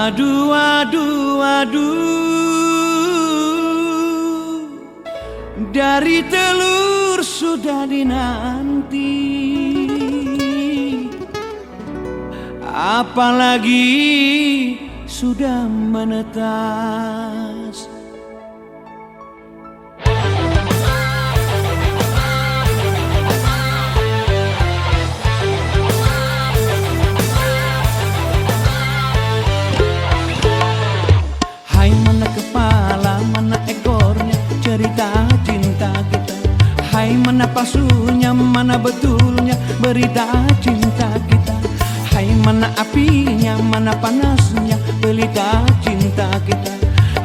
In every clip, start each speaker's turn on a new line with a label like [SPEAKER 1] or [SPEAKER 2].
[SPEAKER 1] Aduh, aduh, aduh, dari telur sudah dinanti, apalagi sudah menetas. Hai, mana kepala, mana ekornya cerita cinta kita. Hai, mana palsunya, mana betulnya berita cinta kita. Hai, mana apinya, mana panasnya berita cinta kita.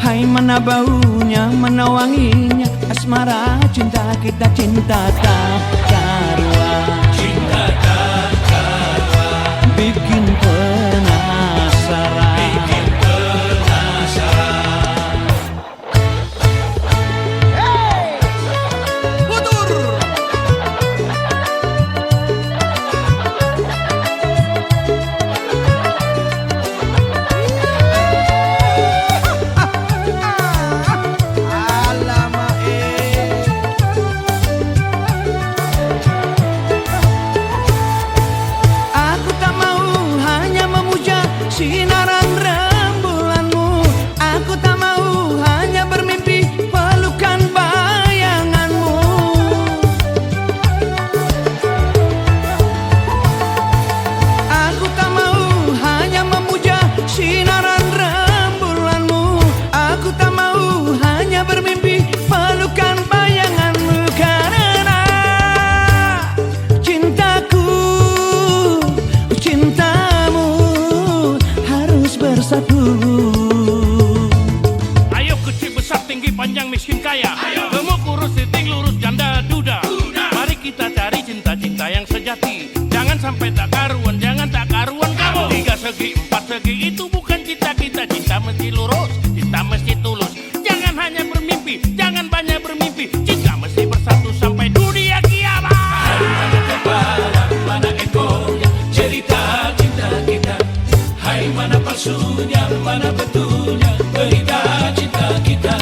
[SPEAKER 1] Hai, mana baunya, mana wanginya asmara cinta kita. Cinta tak karuan,
[SPEAKER 2] Cinta tak karuan,
[SPEAKER 1] bikin penasaran.
[SPEAKER 2] bikin penasaran.
[SPEAKER 1] Putur. Aku tak mau hanya memuja sinaran rembulanmu. Aku tak mau hanya bermimpi pelukan bayanganmu. Aku tak mau hanya memuja sinaran rembulanmu. Aku tak mau hanya bermimpi pelukan bayanganmu. Karena cintaku, cintamu harus bersatu.
[SPEAKER 2] Ayo kecil besar tinggi panjang miskin kaya, gemuk kurus titik lurus janda duda. Mari kita cari cinta-cinta yang sejati. Jangan sampai tak karuan, jangan tak karuan kamu. 3 segi 4 segi itu bukan cita kita. Cinta mesti lurus, cinta mesti tulus. Jangan hanya bermimpi, jangan banyak bermimpi. Cinta mesti bersatu sampai dunia kiamat.
[SPEAKER 3] Mana kepala, mana ekornya cerita cinta kita. Hai, mana palsunya, mana betulnya berita cinta kita.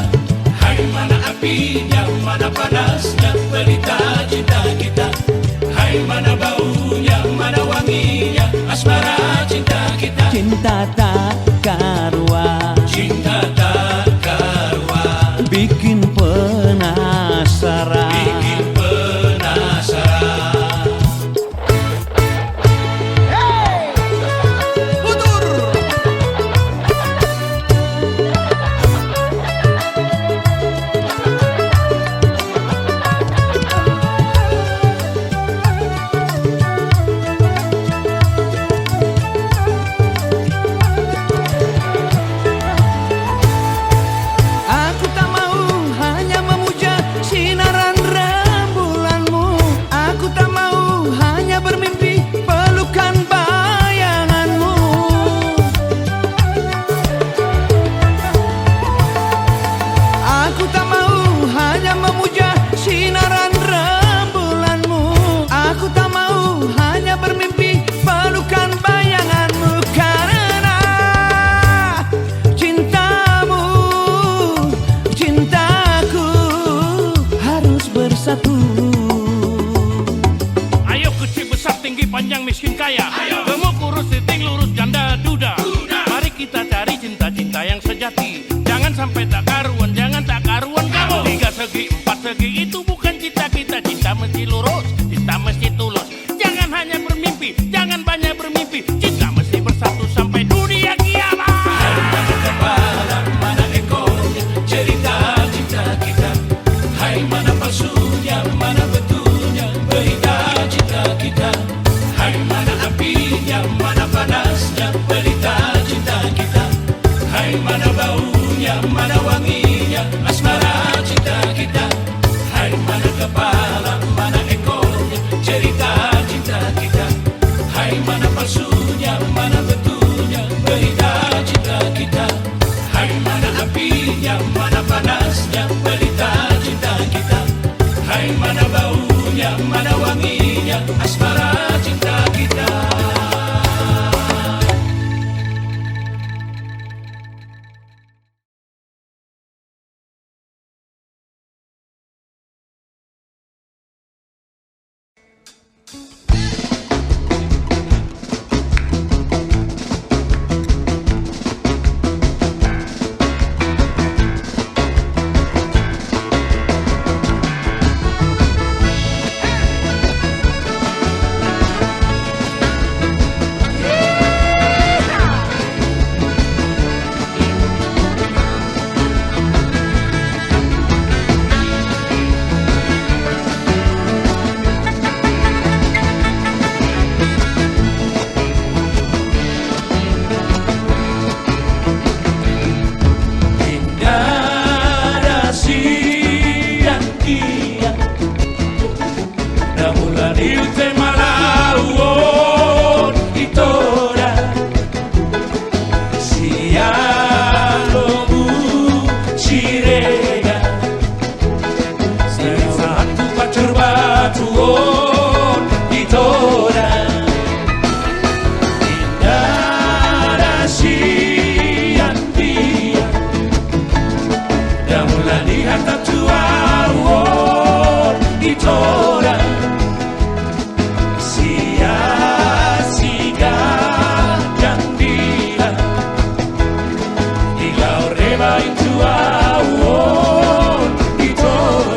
[SPEAKER 3] Hai, mana apinya, mana panasnya berita cinta kita. Hai, mana baunya, mana wanginya asmara cinta kita.
[SPEAKER 1] Cinta tak karuan,
[SPEAKER 3] Cinta tak karuan,
[SPEAKER 1] bikin penasaran.
[SPEAKER 3] bikin penasaran.
[SPEAKER 1] Putur. Aku tak mau hanya memuja sinaran rembulanmu. Aku tak mau hanya bermimpi pelukan bayanganmu. Aku tak mau hanya memuja sinaran rembulanmu. Aku tak mau hanya bermimpi pelukan bayanganmu. Karena cintamu, cintaku harus bersatu.
[SPEAKER 2] Ayo kecil besar tinggi panjang miskin kaya, gemuk kurus titik lurus janda duda. Mari kita cari cinta-cinta yang sejati. Jangan sampai tak karuan, jangan tak karuan kamu. 3 segi 4 segi itu bukan cita kita. Cinta mesti lurus, cinta mesti tulus. Jangan hanya bermimpi, jangan banyak bermimpi. Cinta mesti bersatu sampai dunia kiamat.
[SPEAKER 3] Mana kepala, mana ekornya cerita cinta kita. Hai, mana palsunya, mana betulnya berita cinta kita. Hai, mana apinya, mana panasnya berita cinta kita. Hai, mana baunya, mana wanginya asmara cinta kita. Hai, mana kepala, mana ekornya cerita cinta kita. Hai, mana palsunya, mana betulnya berita cinta kita. Hai, mana apinya, mana panasnya berita cinta kita. Hai, mana baunya, mana wanginya asmara cinta kita. awon itora indah sian dia dan mulai hatta tua awon itora sia siga dan dia ilau reba itu awon itora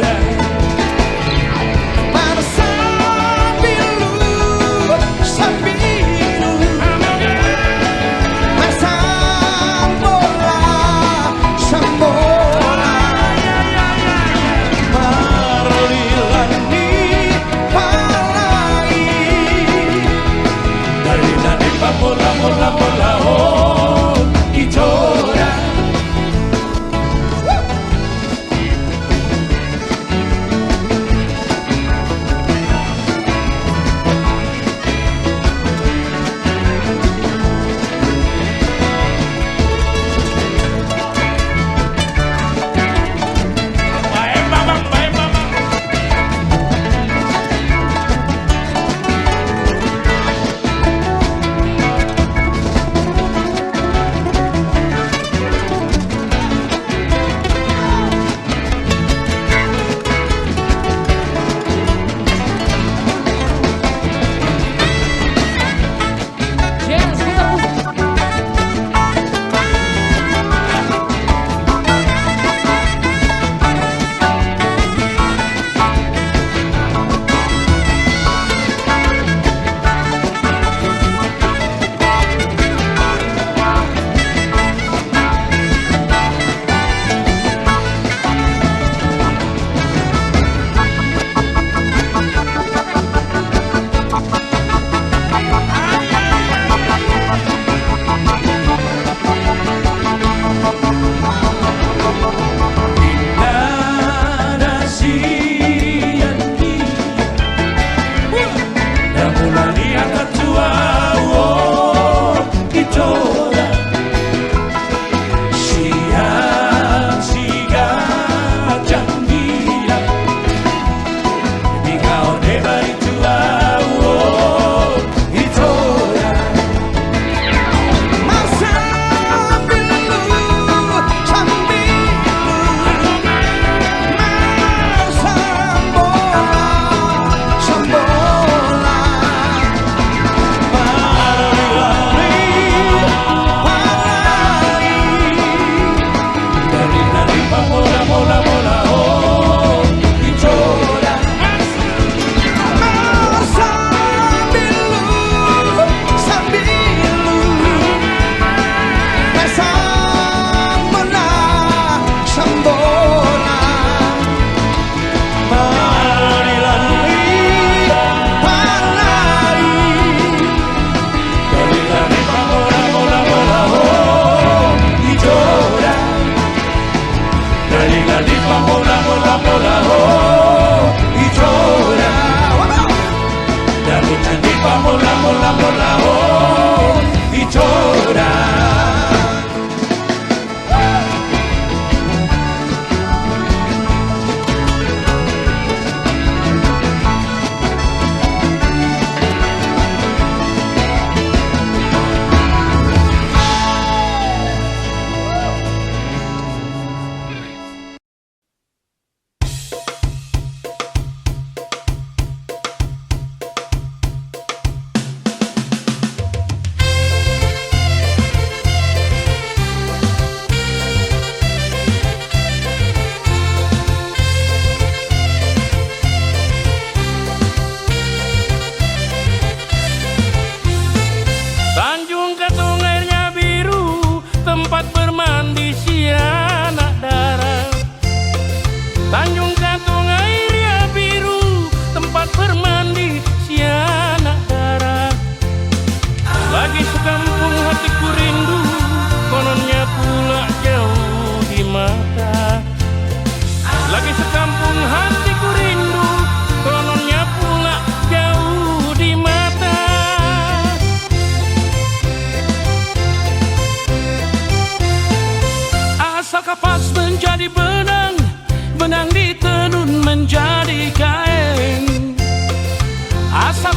[SPEAKER 2] benang ditenun menjadi kain.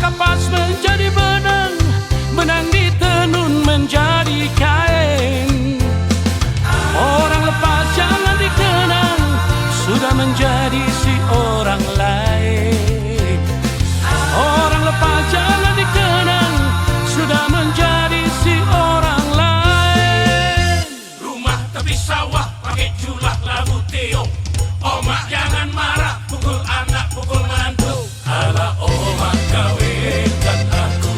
[SPEAKER 2] kapas menjadi benang, benang ditenun menjadi kain. Orang lepas jangan dikenang, sudah menjadi si orang lain. Orang lepas jangan dikenang, sudah menjadi si orang lain.
[SPEAKER 3] Rumah tepi sawah pakai julak labu Teo. Omak jangan marah, pukul anak, pukul mantu. Ala omak kawinkan aku,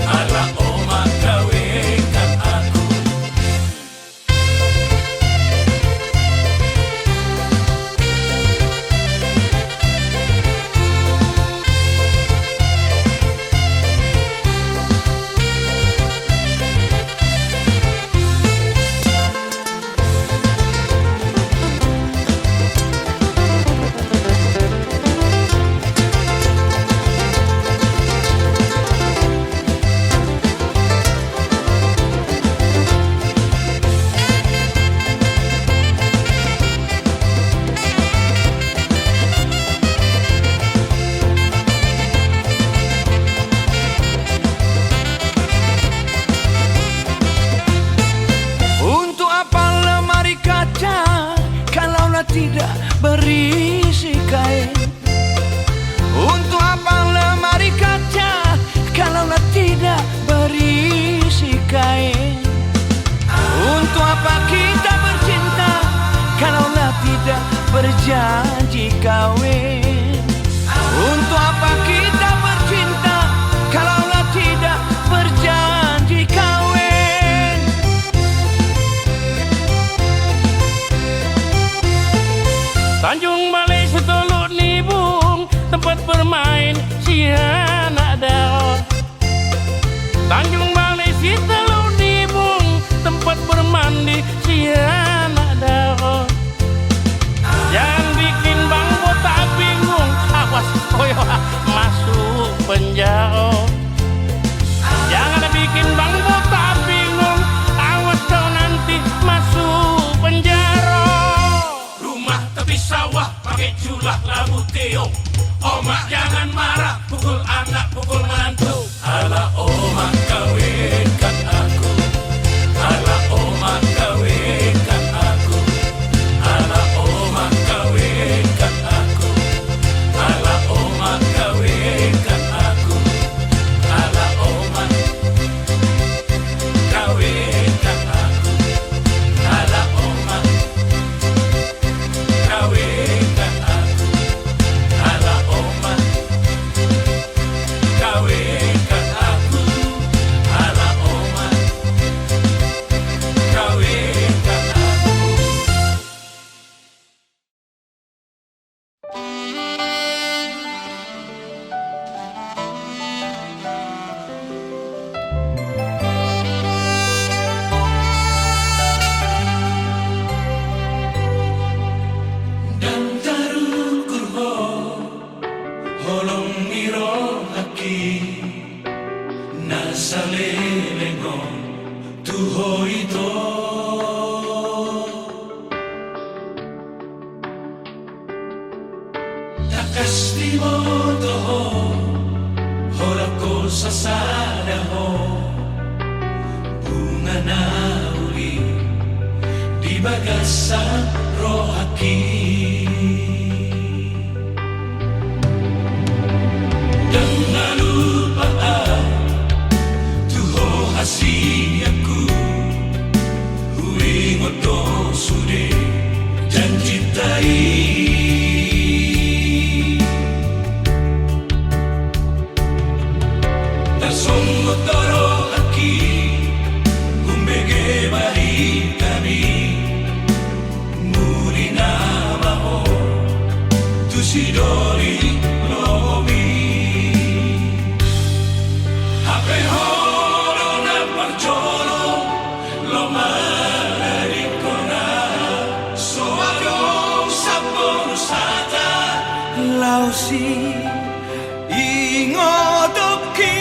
[SPEAKER 3] ala omak kawinkan aku.
[SPEAKER 1] Untuk apa lemari kaca kalaulah tidak berisi kain? Untuk apa lemari kaca kalaulah tidak berisi kain? Untuk apa kita bercinta kalaulah tidak berjanji kawin? Untuk apa kita bercinta kalaulah tidak berjanji kawin?
[SPEAKER 2] Tanjung Balai Setuluk Nibung, tempat bermain si anak dao. Tanjung Balai Setuluk Nibung, tempat bermandi si anak dao. Jangan bikin Bang Botak bingung, awas koyo masuk penjara. Jangan bikin Bang Botak bingung, awas kau nanti masuk penjara.
[SPEAKER 3] Rumah tepi sawah pakai julak labu Teo. Omak jangan marah, pukul anak, pukul mantu. Ala omak kawinkan aku, ala omak kawinkan aku, ala omak kawinkan aku, ala omak kawinkan aku, ala omak kawinkan aku, ala omak kawinkan aku, ala omak kawinkan aku, ala omak kawinkan aku. Dan taruh kurho holong miro haki nasale lengon tuho ito takas di mo toho horako sasada ho bunga na uli di bagasan rohaki. Jangan lupa tuho hasiaku huingot do sude janji tai. Tasongo toro aki umbege bari kami muri nama ho tusidori lomi. Hape horo na parjolo lo marikona so adong sabon sata
[SPEAKER 1] Lausi ingodoki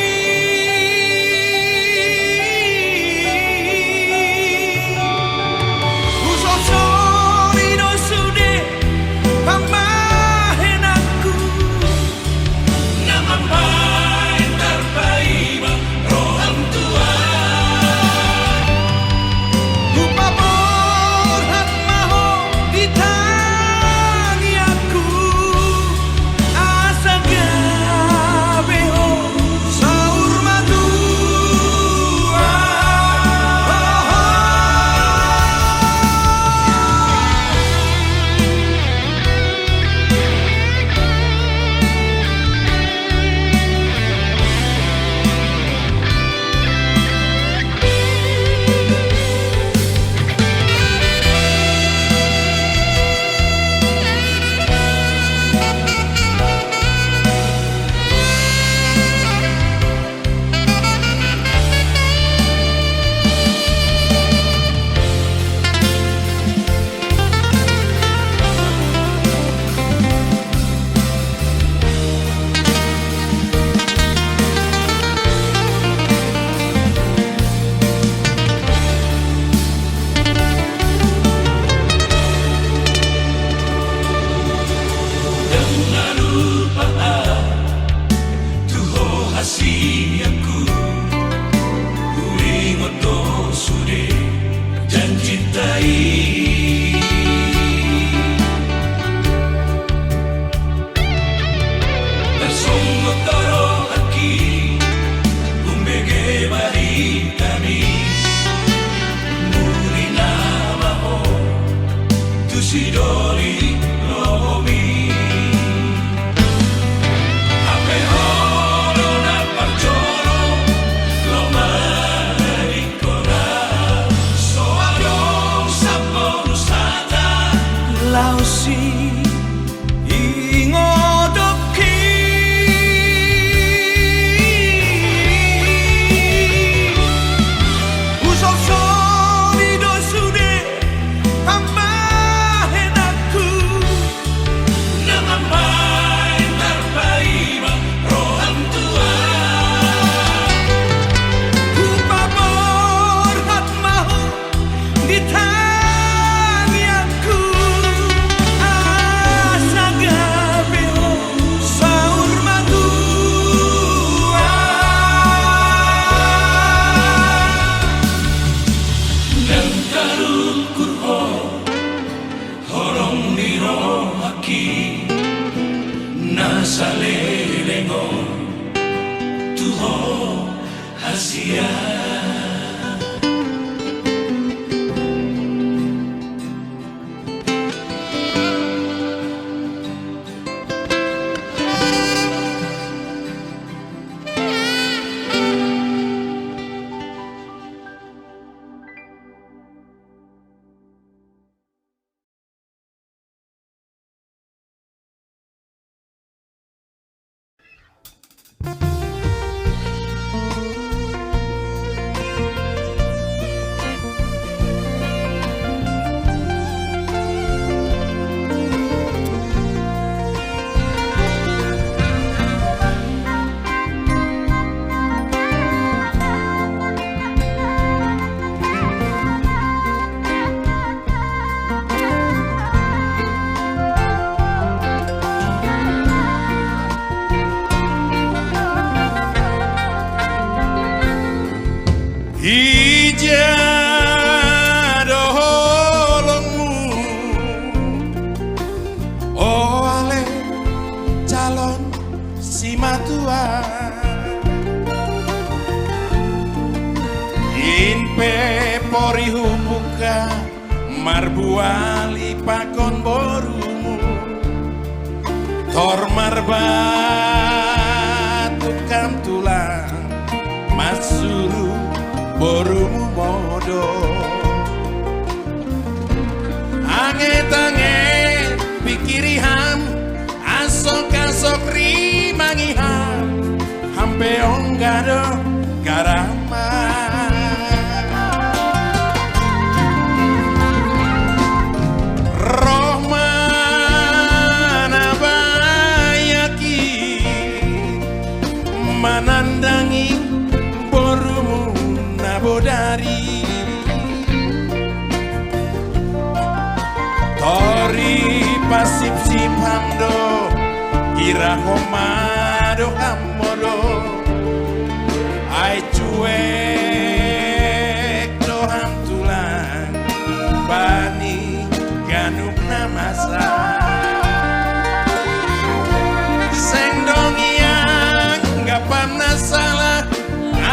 [SPEAKER 1] usosori no sude pamahen aku
[SPEAKER 3] namamay wasiatku ku ingat to sude janji tai tersongo taro aki umbege bari kami murina maho tusidori nomi ape holo na parjolo lo marikona soalong saponu sada
[SPEAKER 1] lausi ingodoki usok solido sude tambahin aku
[SPEAKER 3] namamay narpaiba roham tua
[SPEAKER 1] upamor hat mahu di tangi aku asa gabe saur madua
[SPEAKER 3] dan karun kurho horong niro aki nasalelengo tuho hasia
[SPEAKER 4] Ijadoholongmu oh ale calon si matua inpe pori hubuka marbuali pakon borumu tor marbatu kam tulang masuru borumu modo anget-anget pikiri ham asok-asok rimangi ham hampe onggado garama rohmana bayaki manandangi borumu nabodari tori pasip simhamdo kira homado hamodo ai cuek do ham tulang bani ganuk namasa sendong yang gak pernah salah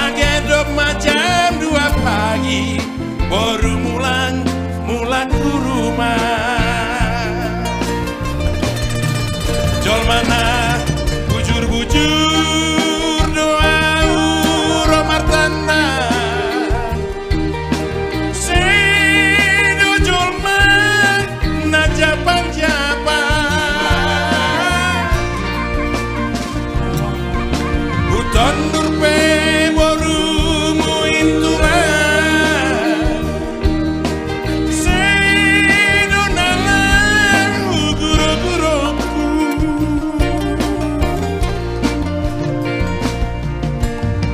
[SPEAKER 4] agedok macam 2 pagi baru mulang ku rumah jol mana bujur-bujur doa romartana sedo jol mana japang-japang hutan durpe borumu inturan sedo nalang uguro-guroku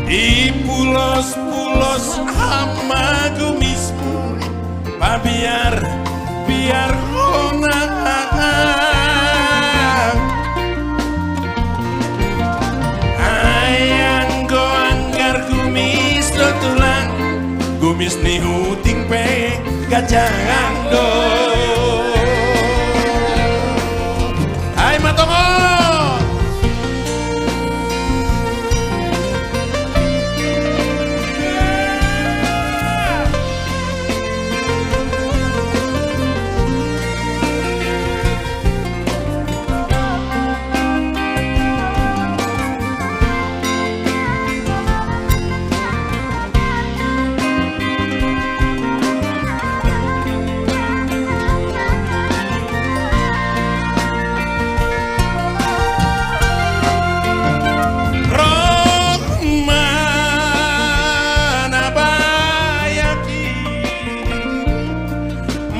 [SPEAKER 4] di pulos-pulos hama gumismu biar honang ayang Gajahando. Hai Matongo.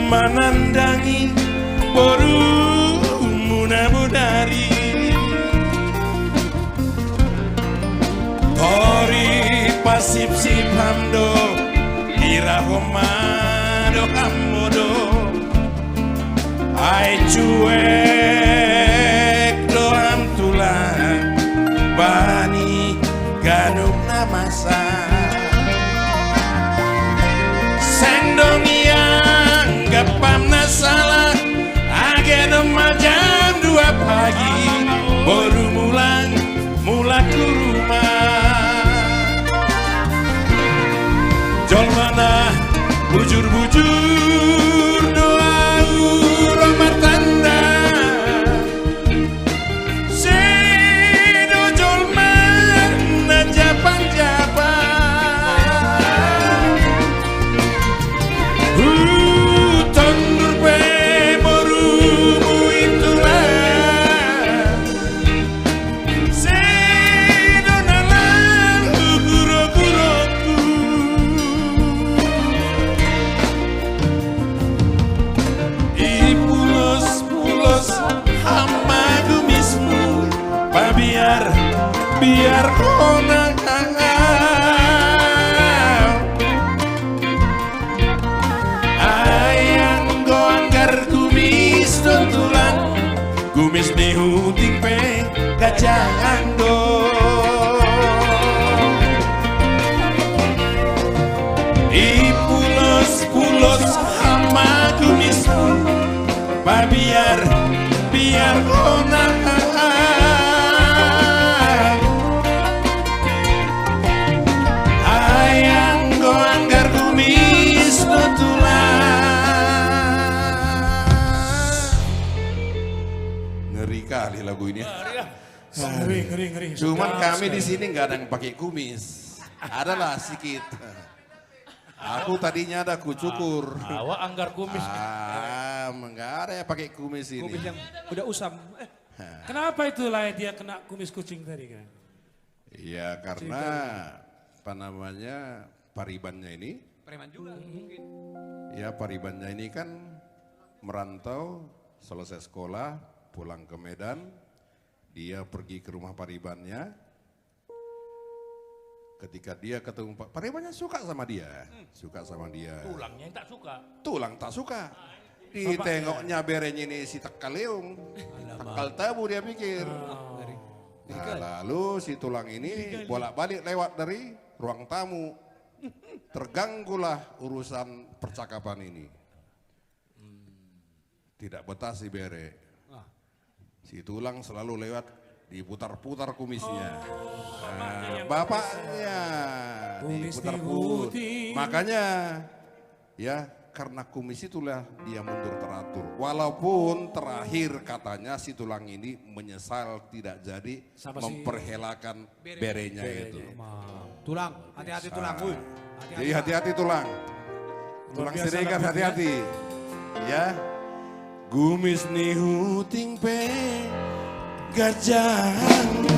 [SPEAKER 4] Menandangi boru munabudari Tori pasip sipamdo irahomado kamodo Ai cuek doam tulang bani ganum namasa Sendong yang gapam nasalah Agen jam 2 pagi Baru mula ke rumah Jol mana bujur-bujur doa urama tanda Sedo jol mana japan-japan biar kona ayang gonggar kumis tulang kumis nihuting peng gajahando ipulos hama kumismu biar kona kali lagu ini. Ngeri. Cuman kami di sini nggak ada yang pakai kumis. Adalah sedikit. Aku tadinya ada kucukur.
[SPEAKER 3] Awak anggar kumis.
[SPEAKER 4] Nggak ada yang pakai kumis ini.
[SPEAKER 5] Kumis yang udah usam. Kenapa itu lah dia kena kumis kucing tadi kan?
[SPEAKER 4] Iya karena apa namanya paribannya ini.
[SPEAKER 5] Preman juga mungkin.
[SPEAKER 4] Ya paribannya ini kan merantau selesai sekolah. Pulang ke Medan, dia pergi ke rumah paribannya. Ketika dia ketemu paribannya suka sama dia.
[SPEAKER 2] Tulangnya yang tak suka.
[SPEAKER 4] Tulang tak suka. Ditengoknya berenya ini si tekaleung. Tekal tabu dia pikir. Nah, lalu si tulang ini bolak-balik lewat dari ruang tamu. Terganggulah urusan percakapan ini. Tidak betah si bere. Si tulang selalu lewat diputar-putar kumisnya. Bapaknya diputar-putar. Makanya ya karena kumis itulah dia mundur teratur. Walaupun terakhir katanya si tulang ini menyesal tidak jadi memperhelakan berenya itu.
[SPEAKER 5] Tulang, hati-hati tulang.
[SPEAKER 4] Jadi hati-hati tulang. Tulang siregar hati-hati. Ya. Gumis nihuting pe gajahando.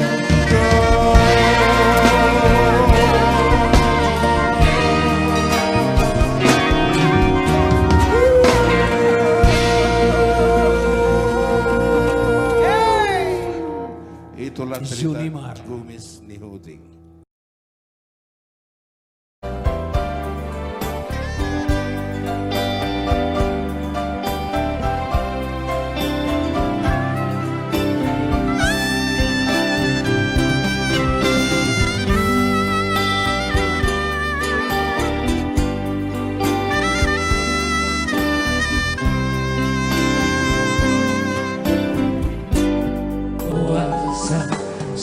[SPEAKER 4] Itulah cerita Gumis nihuting.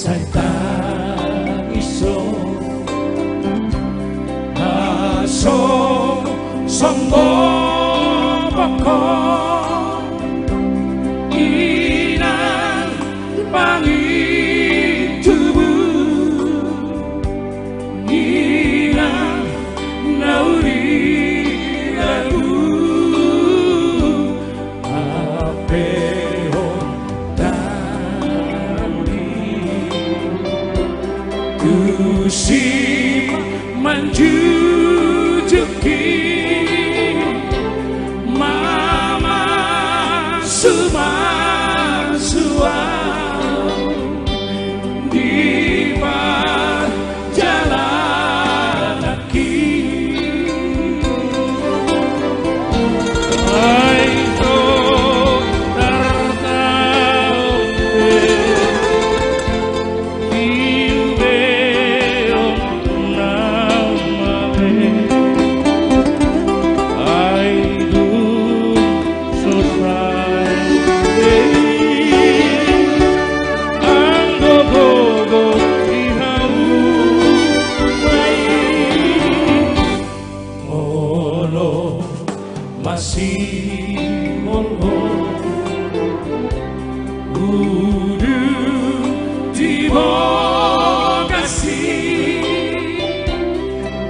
[SPEAKER 3] Saitan iso aso sombong pokok inan pangi tubuh inan nauri lagu apeo tani Kusima manjujuki Mama Sumasua di jalan kaki
[SPEAKER 2] Ayo tertawa
[SPEAKER 3] masih monggo udah dibogasi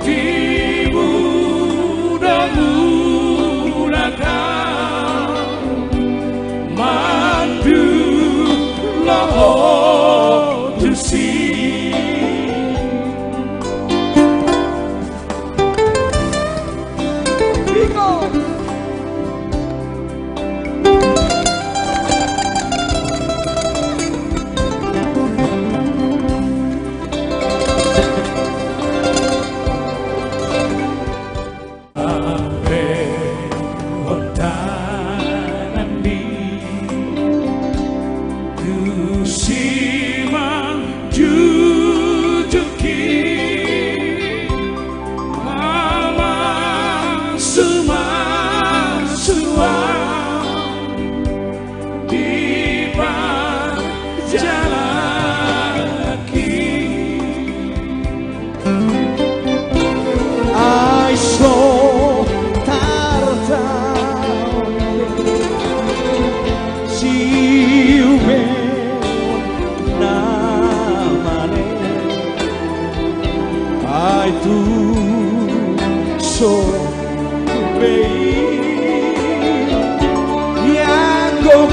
[SPEAKER 3] dimudah-mudahkan mandu loho tusi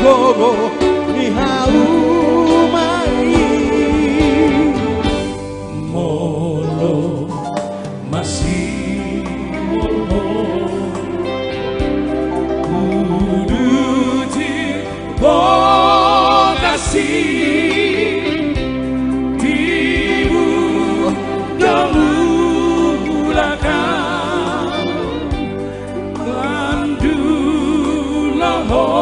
[SPEAKER 1] Gogo ni haumai
[SPEAKER 3] molo masih molo kudu dibogasi dimudah-mudahkan landu loho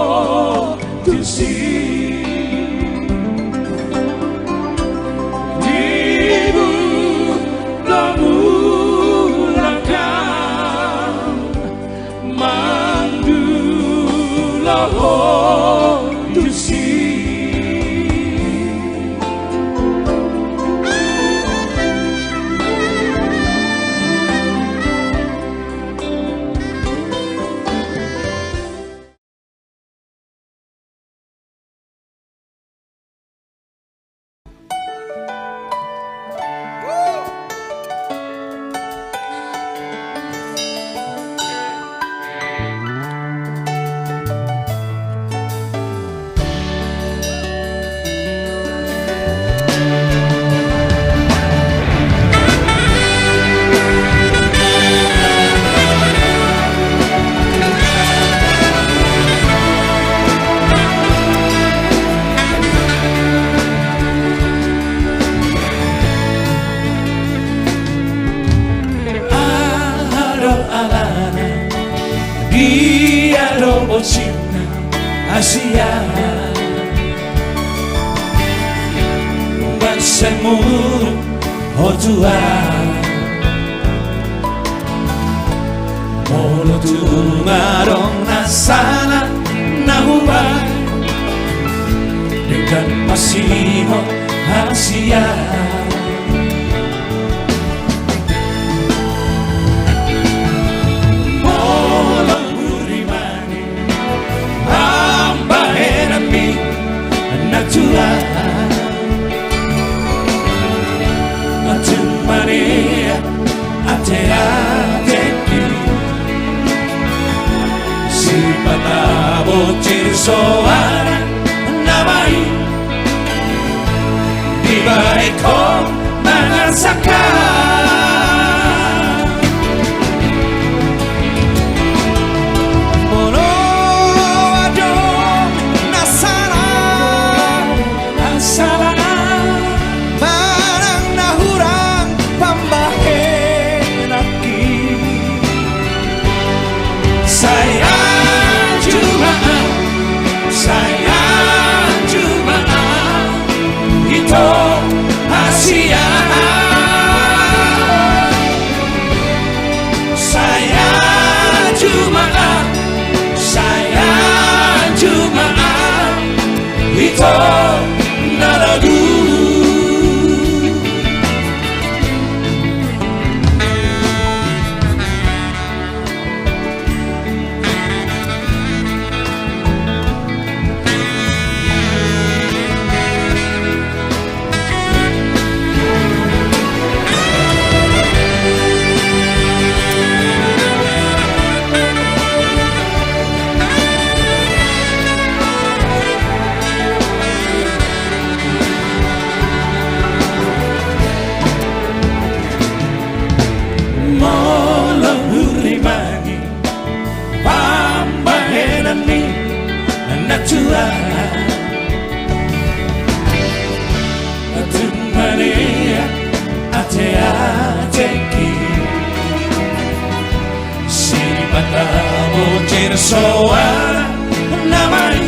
[SPEAKER 3] dimudah-mudahkan mandu loho tusi dia robo Cina Asia Bansemur Hotua Molo tungarong nasana Nahubai Dengan masimo rahasia. Molang burimani ambaherami natura Maria ate-ateki si patabo cirsoara namai di baiko mengasakan mono adon nasara asala marang nahurang pambahenaki sayang Jumaat itu Asia. Sayang Jumaat itu naragu. Natura Maria ate-ateki si patabo cirsoara namai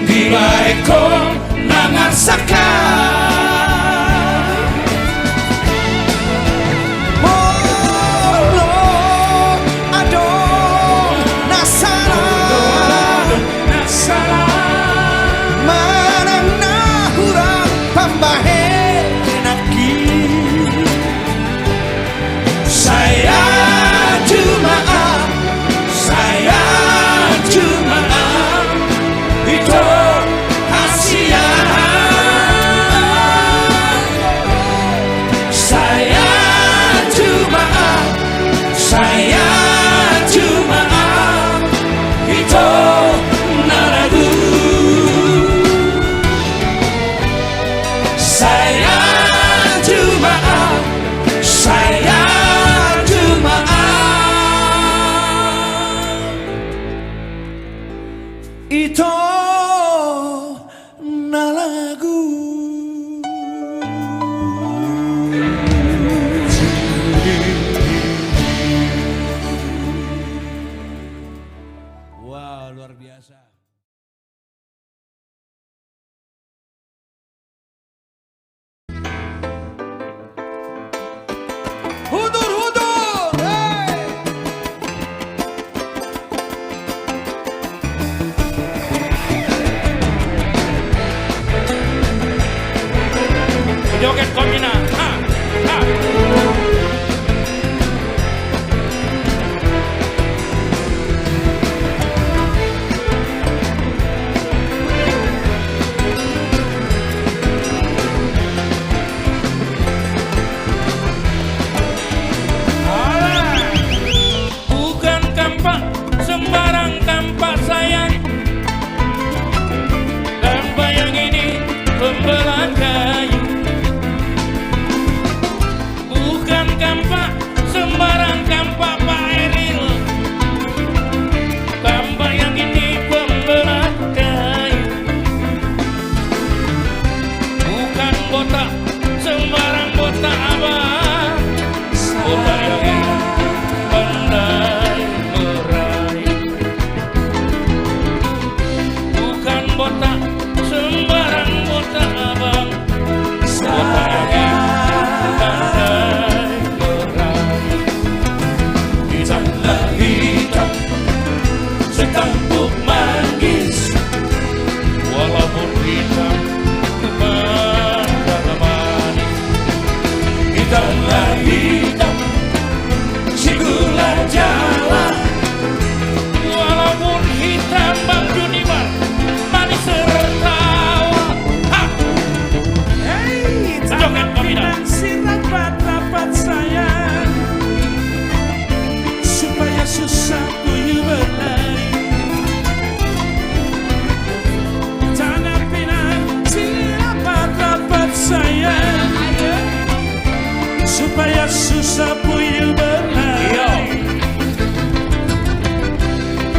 [SPEAKER 3] di baiko nangasakan itu nalagu. Wow, luar biasa. Hudur, hey!
[SPEAKER 2] Joget Komina, ha, ha. Bukan kampak, sembarang kampak sayang. Kampak yang ini pembelah kayu. Bukan kampak, sembarang kampak Pak Eril. Kampak yang ini pembelah kayu. Bukan botak, sembarang botak abang. Botak yang ini pandai meraih. Bukan botak, sembarang botak abang. Botak yang ini pandai meraih. Hitanglah hitam setampuk manggis. Walaupun hitam
[SPEAKER 5] masa puyuh berlari.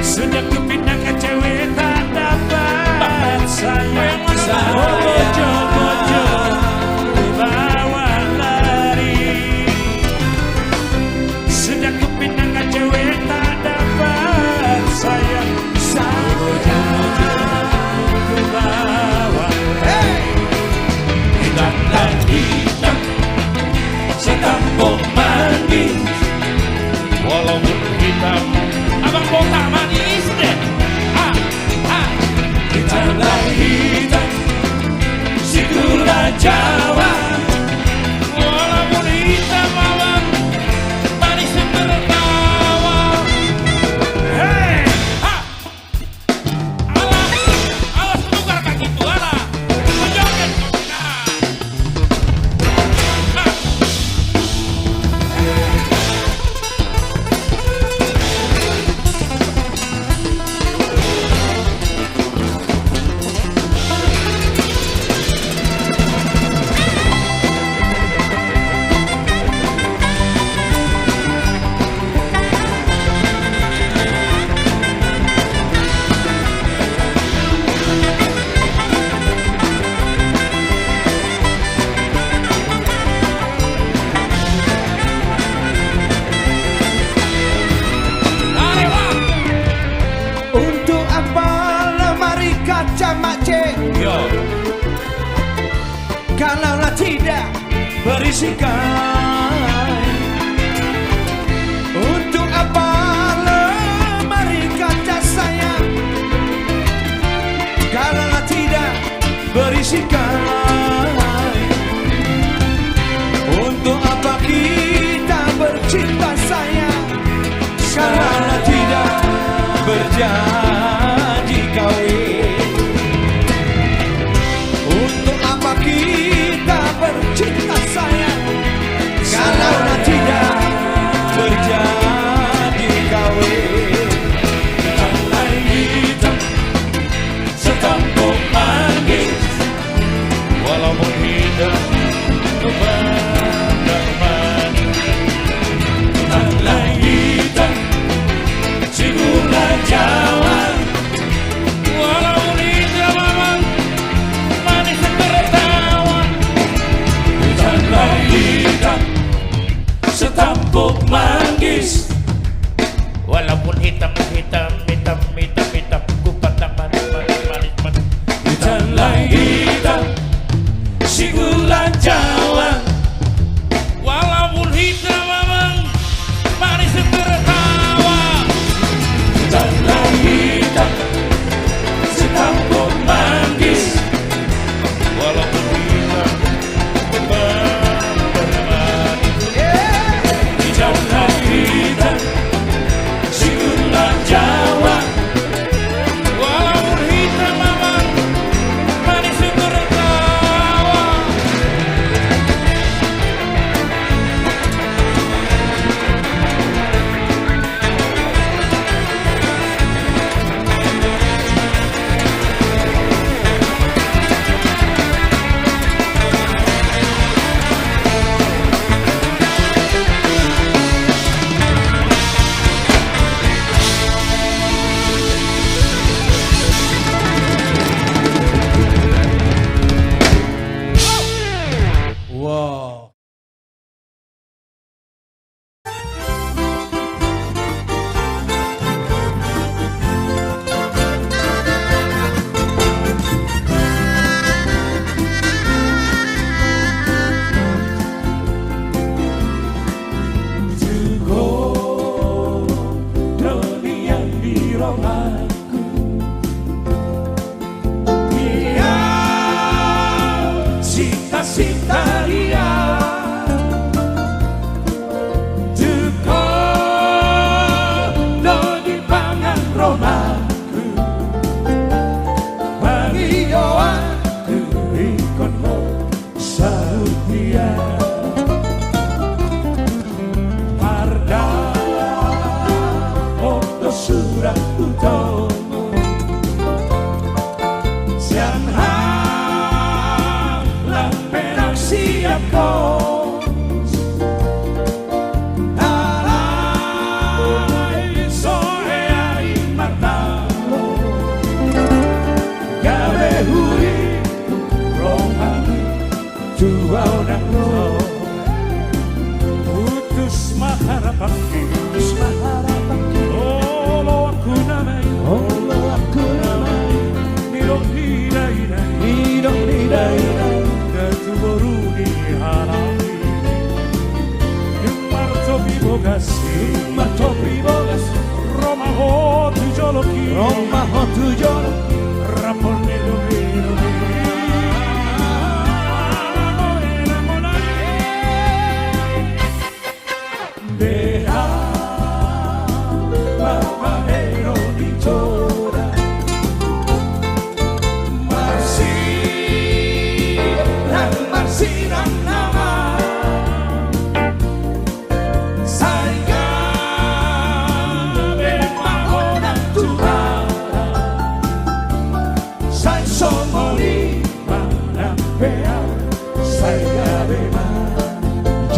[SPEAKER 5] Sejak ku pindah ke cewek tak dapat sayang. Bojo-bojo ku bawa lari. Sejak ku pindah ke cewek tak dapat sayang. Bojo-bojo ku bawa lari.
[SPEAKER 3] Hitam dan hitam setampuk manis.
[SPEAKER 2] Walaupun hitam, abang botak manis deh.
[SPEAKER 3] Hitam dan hitam si gula Jawa.
[SPEAKER 2] Walaupun hitam abang manis tertawa.
[SPEAKER 5] Hey!
[SPEAKER 2] Alah, awas tukar kaki itu alah. Menjoget.
[SPEAKER 1] Untuk apa lemari kaca makcik kalaulah tidak berisikan? Untuk apa lemari kaca sayang kalaulah tidak berisikan? Untuk apa kita bercinta sayang kalaulah tidak berjanji kawin? Untuk apa kita bercinta sayang kalaulah tidak berjanji kawin?
[SPEAKER 3] Hitam hitam setampuk manis.
[SPEAKER 2] Walaupun hitam kebandang manis.
[SPEAKER 3] Hitam hitam si gula Jawa.
[SPEAKER 2] Walaupun hitam abang manis tertawa.
[SPEAKER 3] Hitam hitam setampuk manggis.
[SPEAKER 2] Walaupun hitam ku pandang manis.
[SPEAKER 3] Hitam hitam si gula Jawa.
[SPEAKER 2] Walaupun hitam abang manis tertawa.
[SPEAKER 3] Hitam hitam setampuk manggis.
[SPEAKER 2] Walaupun hitam kebandang manis.
[SPEAKER 3] Hitam hitam si gula Jawa.
[SPEAKER 2] Walaupun hitam abang manis
[SPEAKER 5] tuau dan lo Utus maharapaki Olo aku namai Nidong hidai Datu boru di halami Yumar topi bogasi Roma ho tujoloki Rapon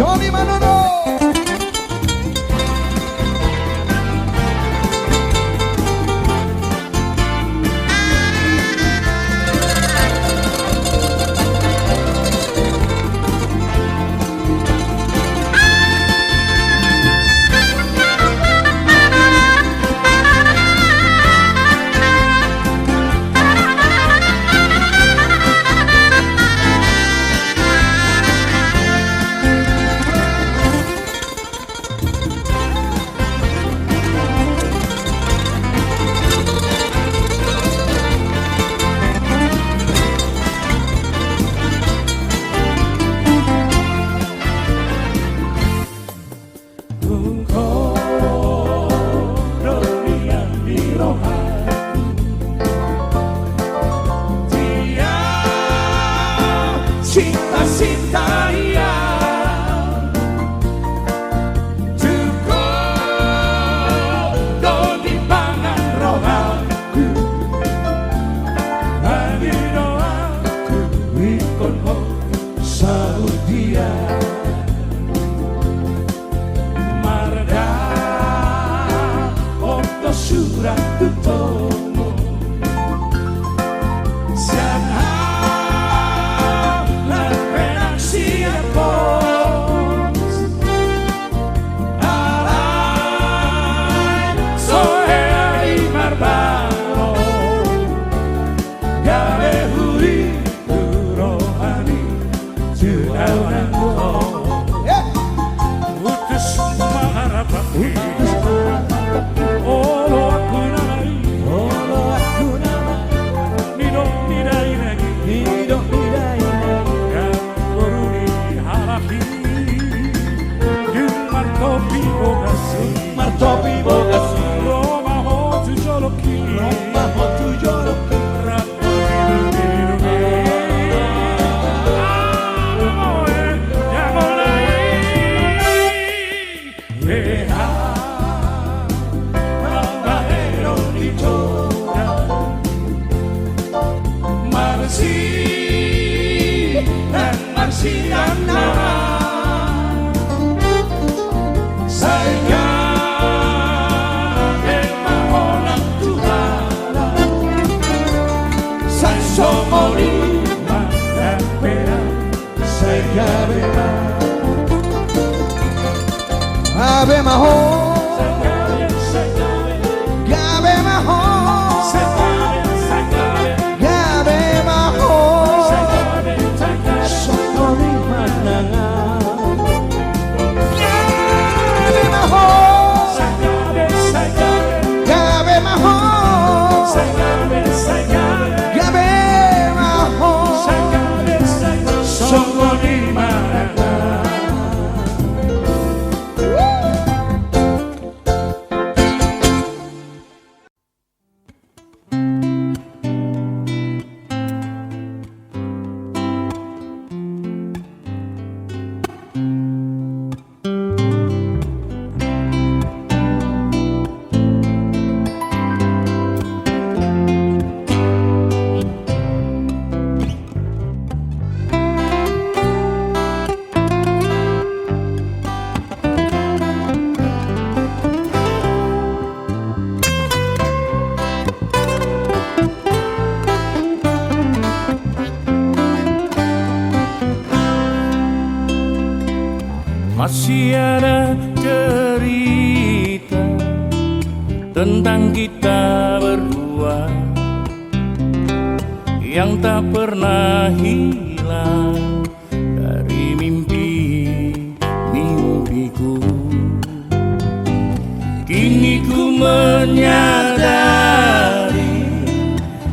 [SPEAKER 1] Johnny Manono.
[SPEAKER 3] Cinta ya Tuko Doni pangan rohaku Ani doaku Ikon ho Sahut dia Marda Oto surat tutomo Siapa
[SPEAKER 5] Topi bogasi Roma ho tujoloki
[SPEAKER 3] Marsi dan nama saya Somoli Mandapea Segabema
[SPEAKER 1] Abemaho. Gabemaho. Gabemaho. Somoli Manangan. Gabemaho. Gabemaho.
[SPEAKER 2] Masih ada cerita tentang kita berdua yang tak pernah hilang dari mimpi-mimpiku. Kini ku menyadari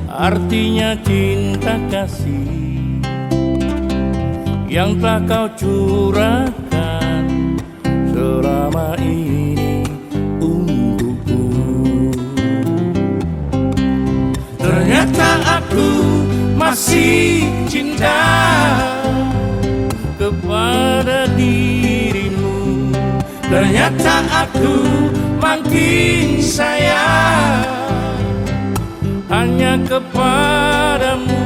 [SPEAKER 2] artinya cinta kasih yang telah kau curahkan selama ini untukku. Ternyata aku masih cinta kepada dirimu. Ternyata aku makin sayang hanya kepadamu.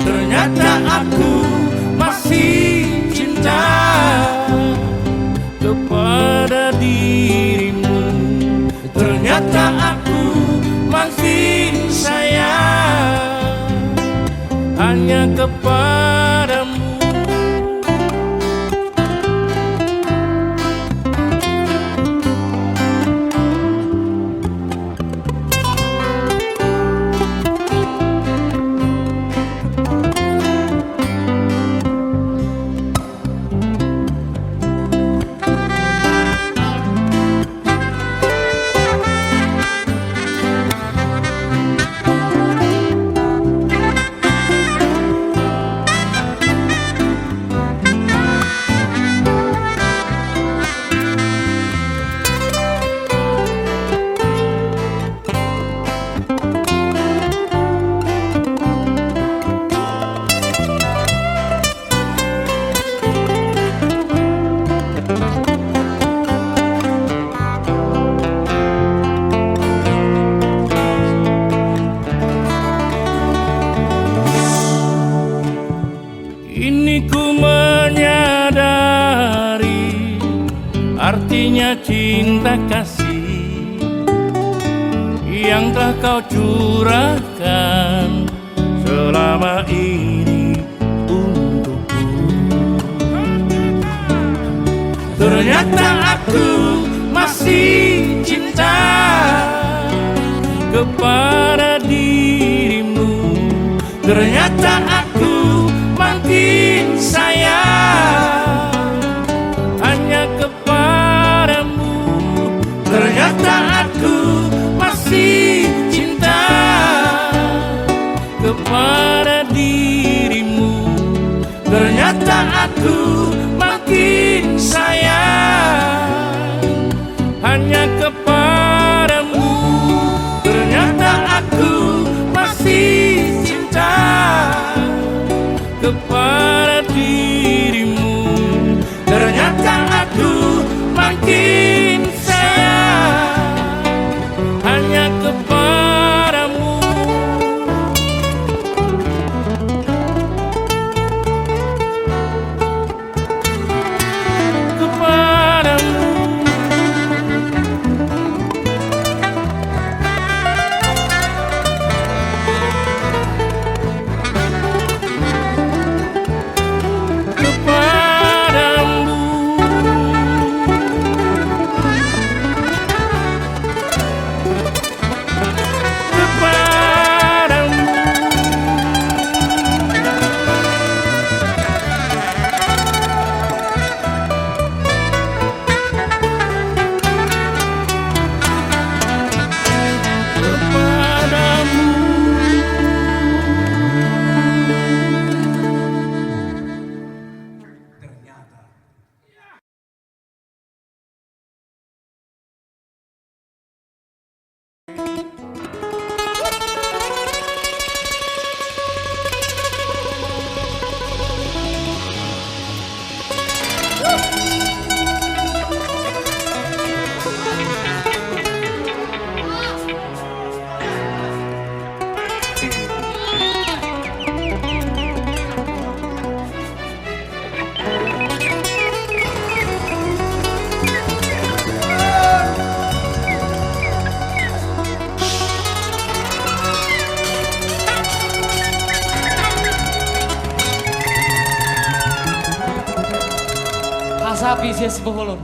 [SPEAKER 2] Ternyata aku masih cinta kepada dirimu. Ternyata aku makin sayang hanya kepadamu. Kini ku menyadari artinya cinta kasih yang telah kau curahkan selama ini untukku. Ternyata aku masih cinta kepada dirimu. Ternyata aku makin sayang hanya kepadamu. Ternyata aku masih cinta kepada dirimu. Ternyata aku makin sayang hanya kepadamu. Ternyata aku masih cinta kepada dirimu. Ternyata aku makin sayang hanya kepadamu. Kepadamu.
[SPEAKER 6] happy sia sepuhulun.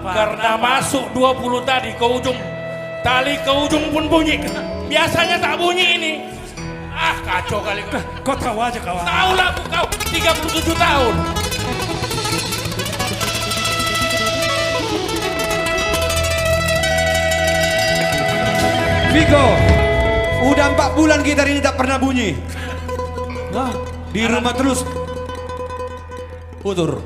[SPEAKER 2] Karena masuk 20 tadi ke ujung, tali ke ujung pun bunyi. Biasanya tak bunyi ini. Ah, kacau kali.
[SPEAKER 5] Kau tahu aja kawan.
[SPEAKER 2] Tahu lah aku kau 37 tahun.
[SPEAKER 1] Vigo, udah 4 bulan gitar ini tak pernah bunyi. Nah, di rumah terus putur.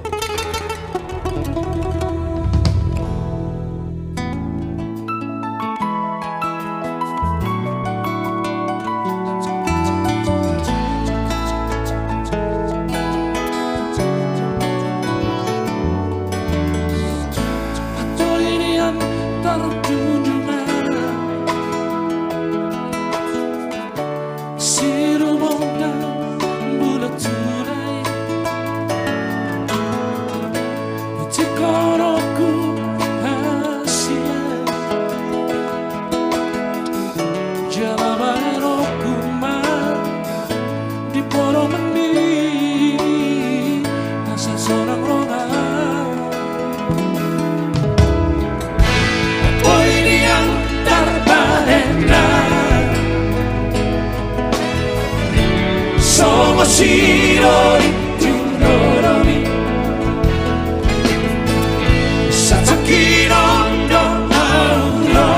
[SPEAKER 3] Shirori Tundoromi Satsuki no Auro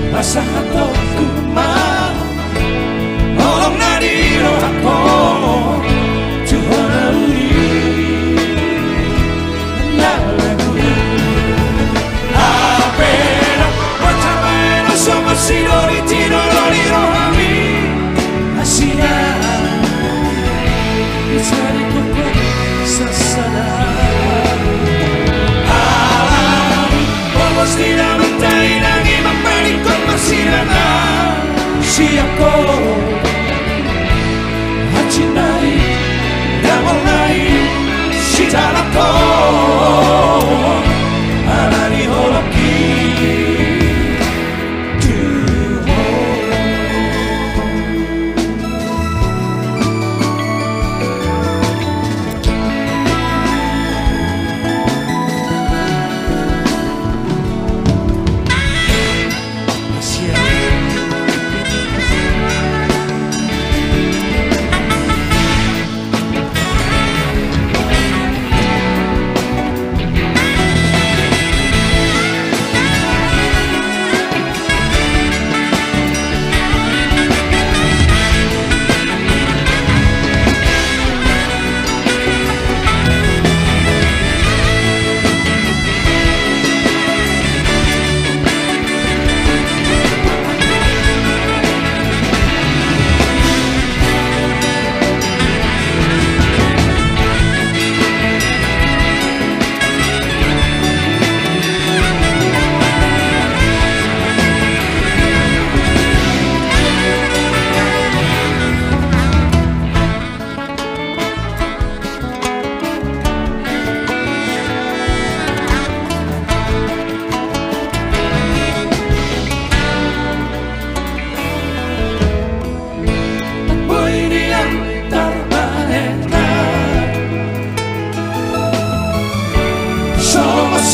[SPEAKER 3] Masahato Kuma Olong nari no hako Tuhona uri Nalagu Apena Watamae no Somo Shirori Tundoromi no Hami Asia Mencari koko sesana Alam Polos tidak mentai Nagi memperikut masirana Siapko Hacinai Damonai Shitarako Anani holoki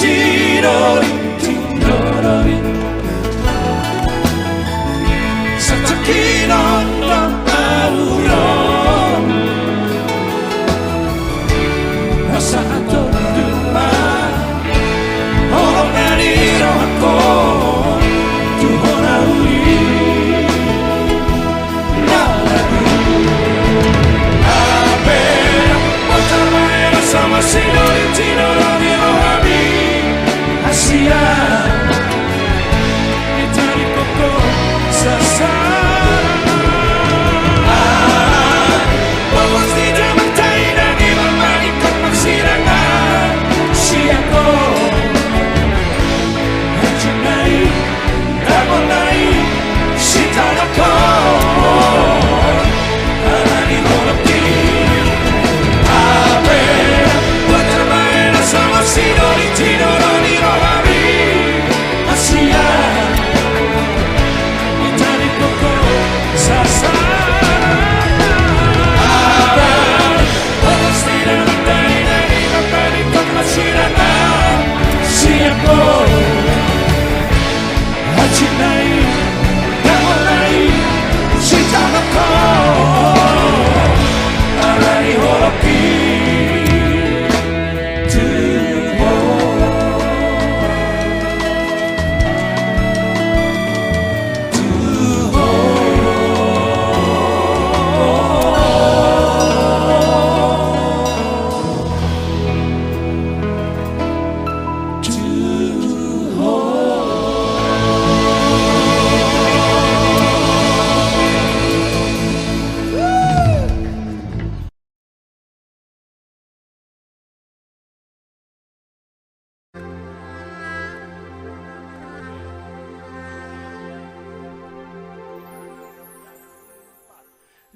[SPEAKER 3] Shirori Tundoromi Satsuki no Auro Masahato Kuma Olong nari no hako Tuhona uri Nalagu Apena Watamae no Sama Shirori Tundoromi no Hami Asia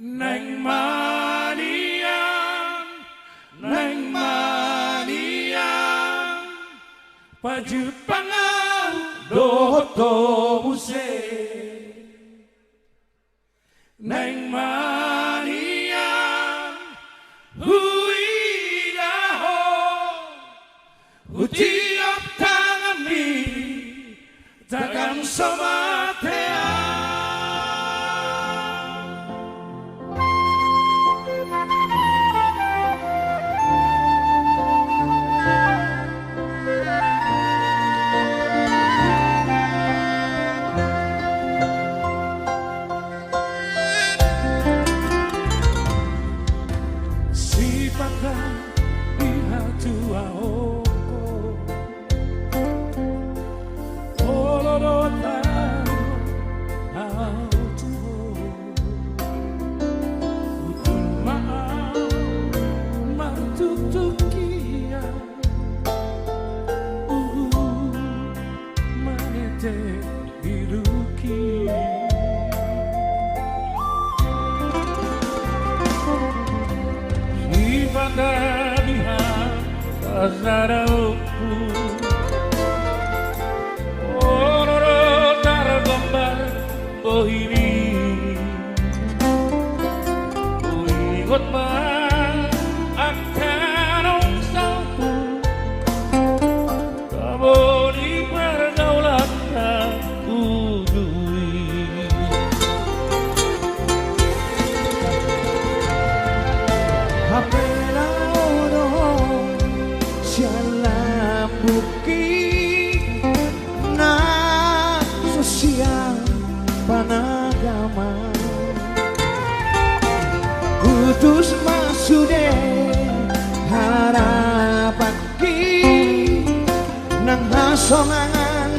[SPEAKER 5] Neng Mania, Neng Mania, Paju pangan doto muse. Neng Mania, huidaho, utiap tangan mi, takkan somatea.
[SPEAKER 6] Putus masude harapaki nang hasonangan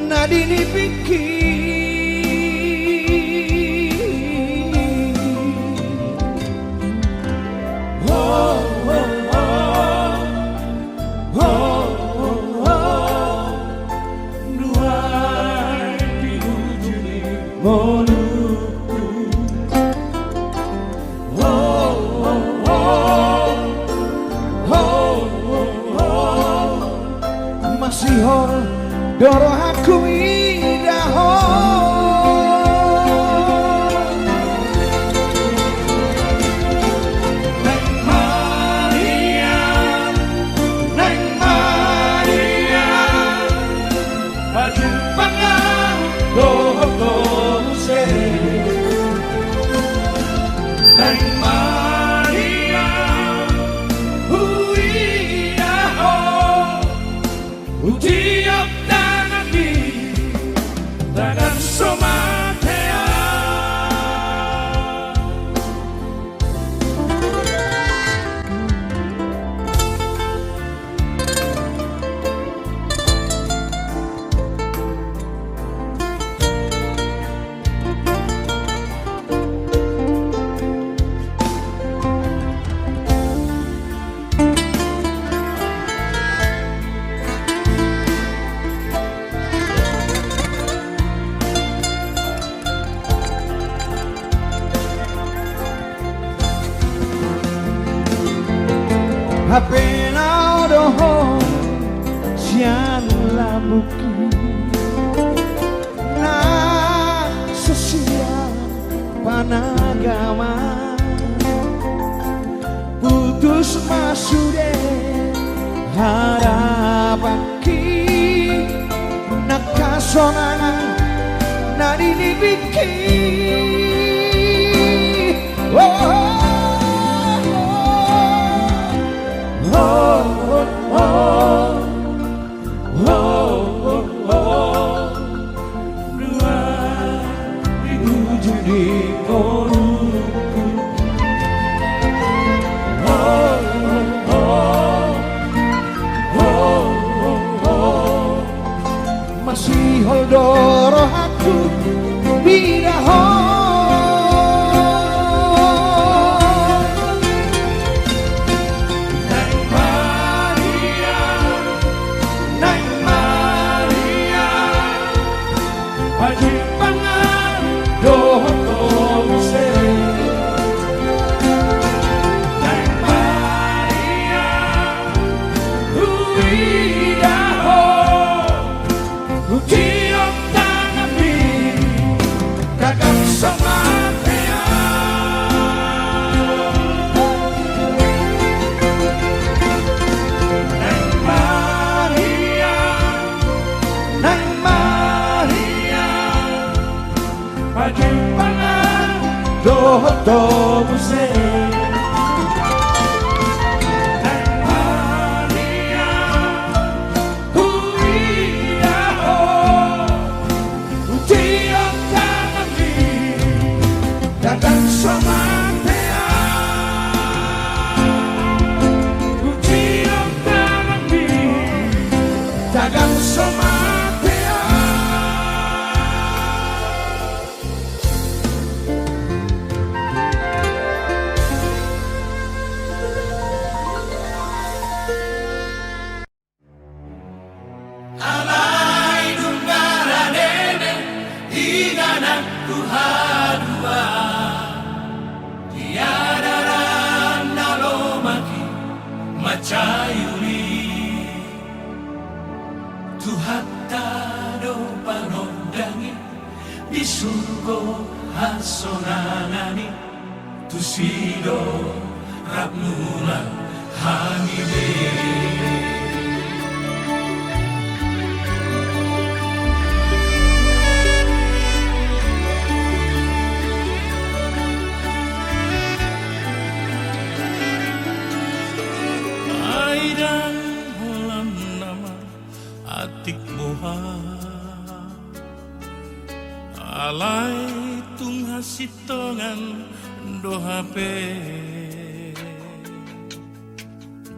[SPEAKER 6] nadini pikir. Nuai diujuni masihor doro aku idaho. Neng Maria, Neng Maria, maju pangan doho se. Neng Maria, huidaho, utiap tangan di tangan somatea. HP na doho sian labuki na sosial panagama putus masude harapaki nakasonangan nadini bikin. Masih holdoro aku bidaho. Neng Maria, Neng Maria, haji pangan doho se. tomo se
[SPEAKER 3] Tuhatta do panondangi di surgo hasonangani tusido rabnuna hamide.
[SPEAKER 2] Aidang bulan nama atik moha alai tung hasitongan dohape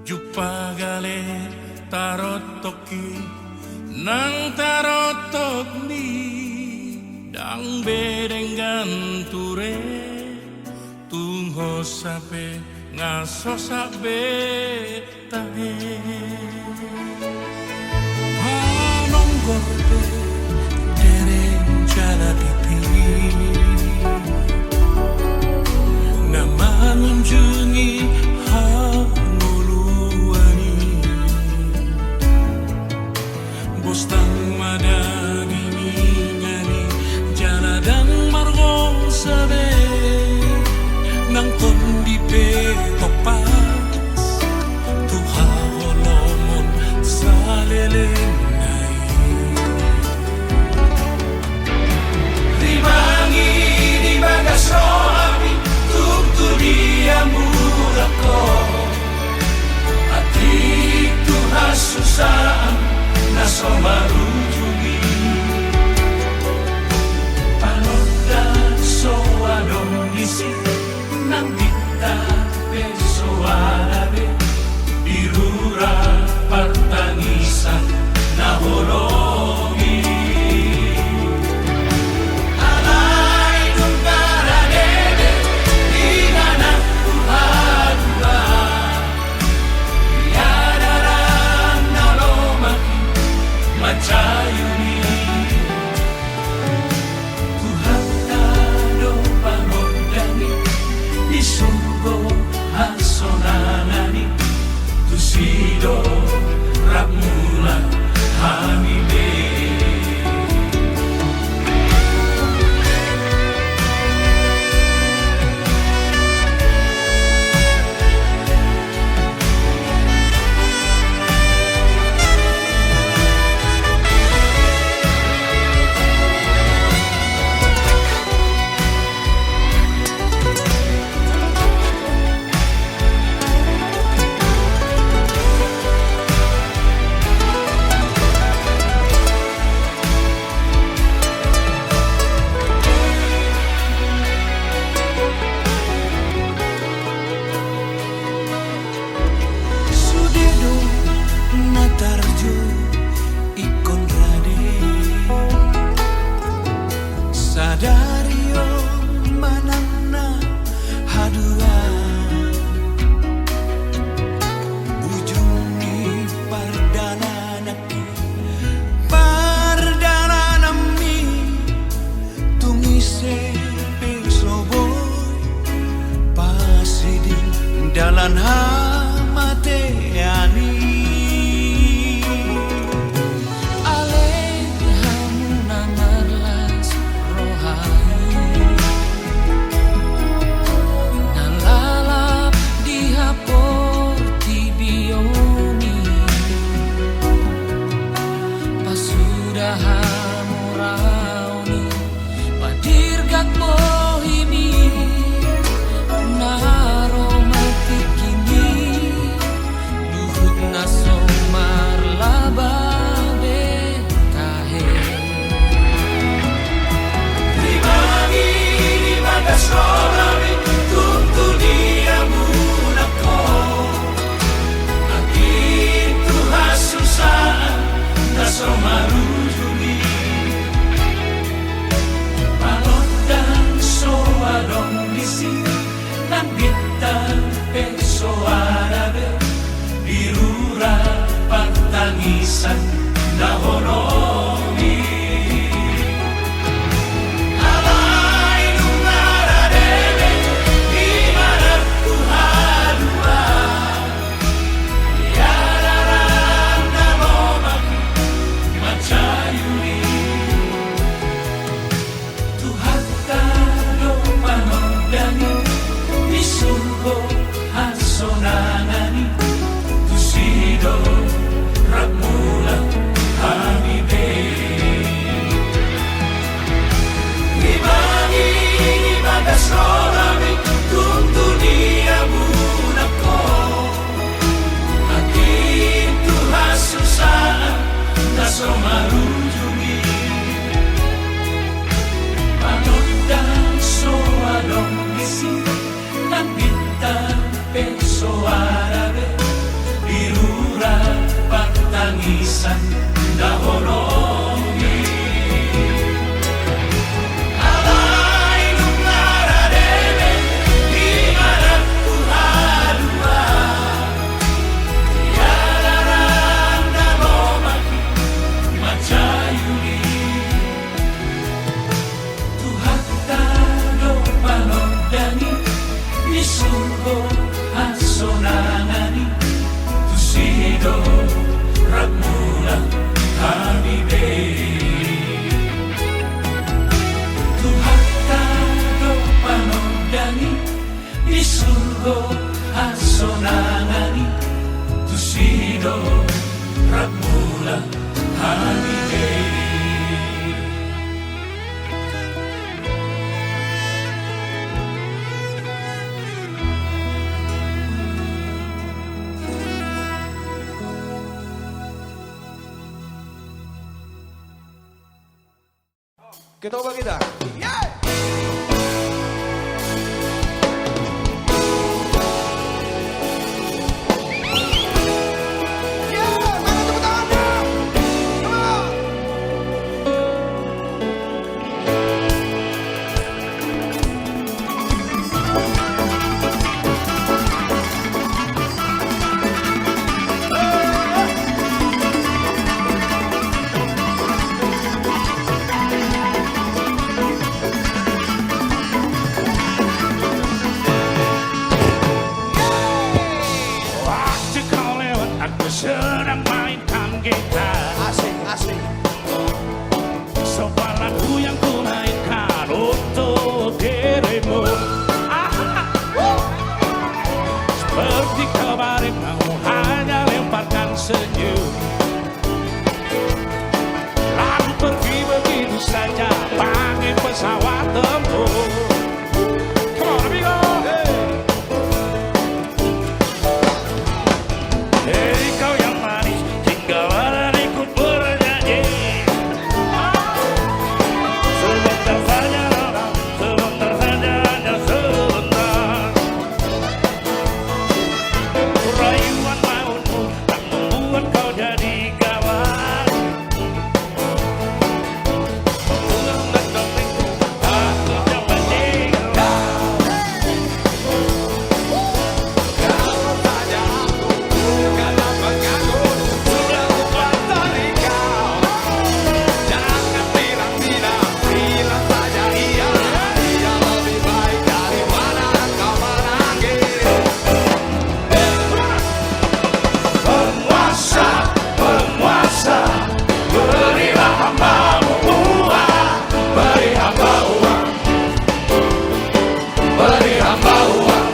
[SPEAKER 2] jupa gale tarotoki nang tarotok ni dang bedenggan ture tung hosape ngaso sabe tahe
[SPEAKER 3] Panong gorpe dereng jala pipi nama ngunjungi hanguluani bostang madani ngani jala dan margo sabe nang kondi pe topas tuha holomon salelenai rimangi di bagaso api tuk dia murako atik tuha susaan naso marujungi panodan so adong isi nang kita pesoarabe dirura pertangisan nahologi alai nungkara dede ingana tuhadua yadaran naloma
[SPEAKER 1] Kita ubah kita.
[SPEAKER 2] Waktu kau lewat aku sedang mainkan gitar.
[SPEAKER 1] Asik.
[SPEAKER 2] Sebuah lagu yang ku mainkan untuk dirimu. Seperti kemarin mau hanya lemparkan senyum. Lalu pergi begitu saja pakai pesawat tempur. Come on, amigo. Hei kau yang manis, tinggallah dan ikut bernyanyi. Sebentar saja Nona, sebentar saja, hanya sebentar. Rayuan mautmu tak membuat kau jadi gawat. Pulang dan dongengku, aku coba tinggal. Penguasa, berilah hamba-Mu uang, beri hamba uang, beri hamba uang.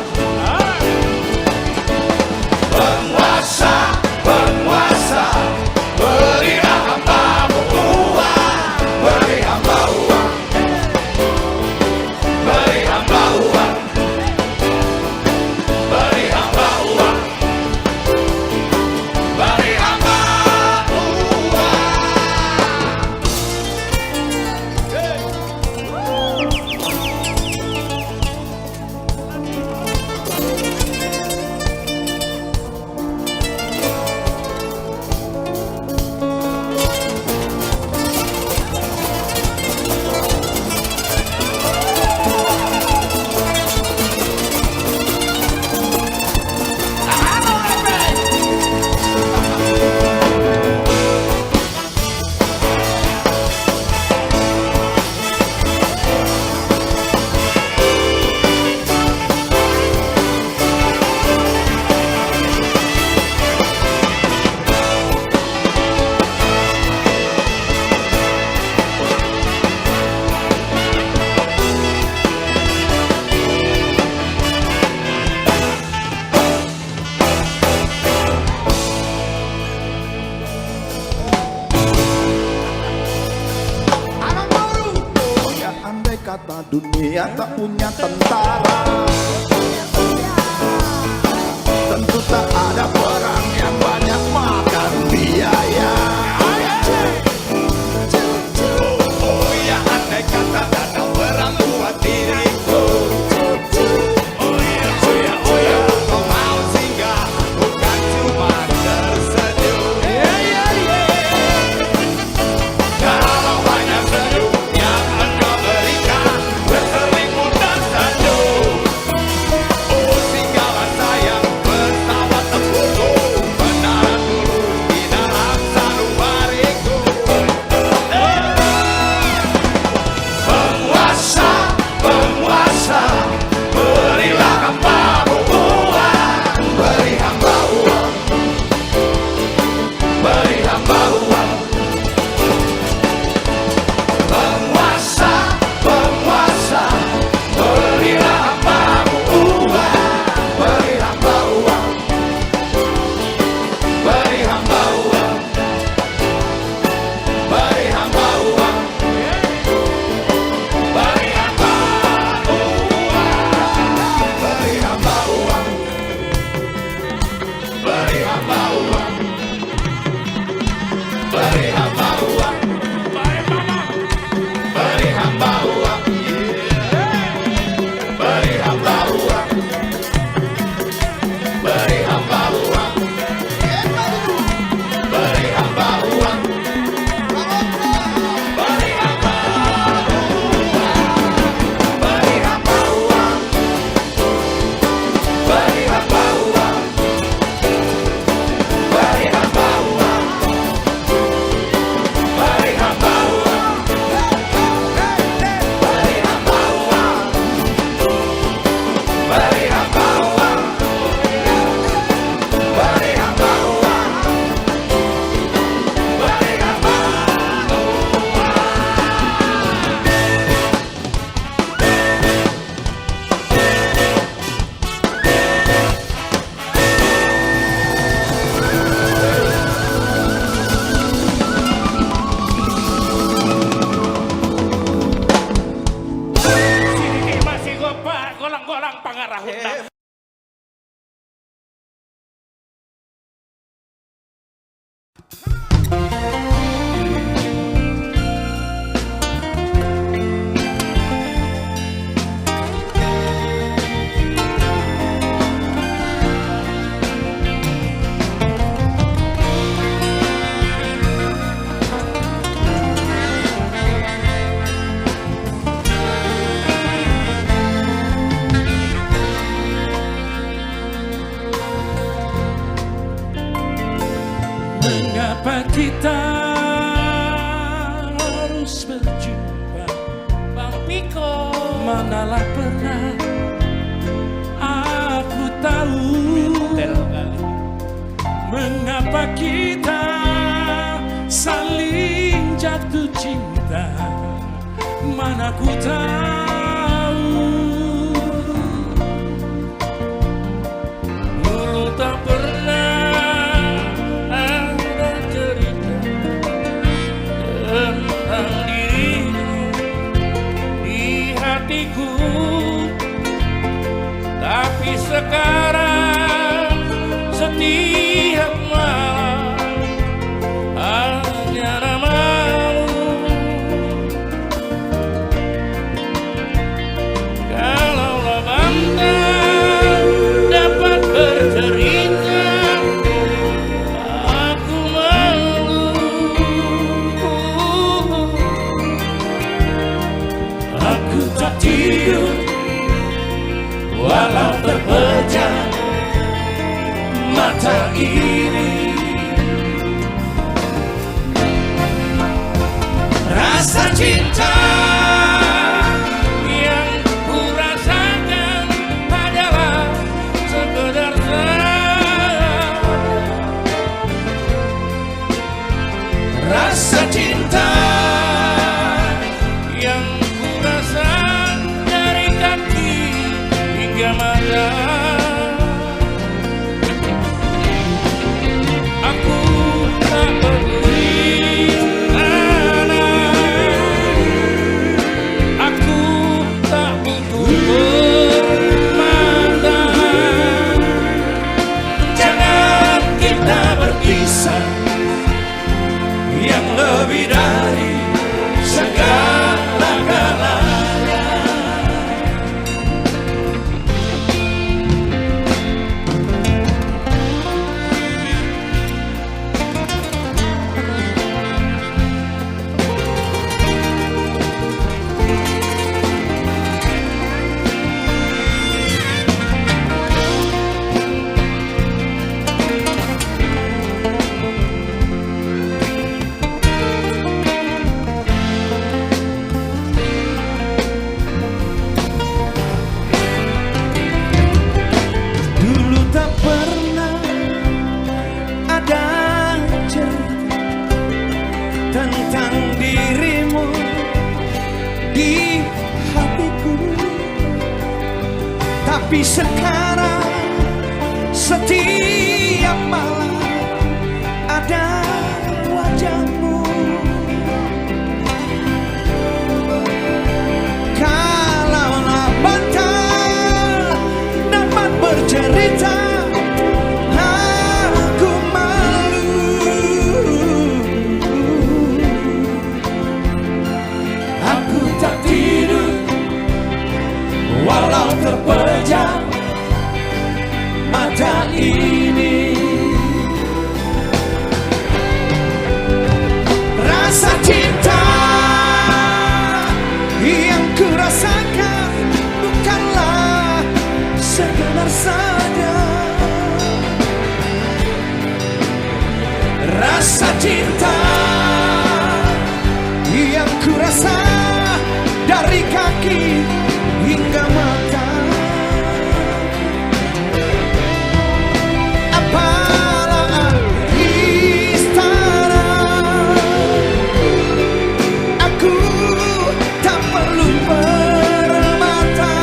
[SPEAKER 2] Penguasa, berilah hamba-Mu uang, beri hamba uang, beri hamba uang, beri hamba uang, beri hamba.
[SPEAKER 6] Ya andai kata dunia tak punya tentara, tentu tak ada perang yang banyak makan biaya. Oh ya andai kata datang perang buat diriku. Oh ya, kau mau singgah bukan cuma tersenyum. Kalau banyak senyum yang engkau berikan, berselimut dan senyum. Oh singgahlah sayang bersama tempurku.
[SPEAKER 2] tahun.
[SPEAKER 5] Mengapa kita harus berjumpa,
[SPEAKER 2] Bang Piko?
[SPEAKER 5] manalah pernah aku tahu mengapa kita saling jatuh cinta, mana ku tahu.
[SPEAKER 2] Dulu tak pernah ada cerita tentang dirimu di hatiku, tapi sekarang setiap malam hanya namamu. Kalaulah bantah dapat bercerita, aku malu.
[SPEAKER 5] Aku tak tidur walau terpejam mata ini, rasa cinta
[SPEAKER 2] Yang ku rasakan hanyalah sekedar
[SPEAKER 5] rasa cinta
[SPEAKER 2] yang ku rasa dari kaki hingga mata. Aku tak peduli mana, aku tak butuh permata.
[SPEAKER 5] jangan kita berpisah, yang lebih dari segala-galanya. Dulu tak pernah ada cerita tentang dirimu di hatiku, tapi sekarang setiap malam ada wajahmu. Kalaulah bantah dapat bercerita, aku malu. Aku tak tidur walau terpejam mata ini, rasa cinta yang ku rasakan bukanlah sekedar saja. Rasa cinta yang ku rasa dari kaki hingga mata. Apalah istana, aku tak perlu permata.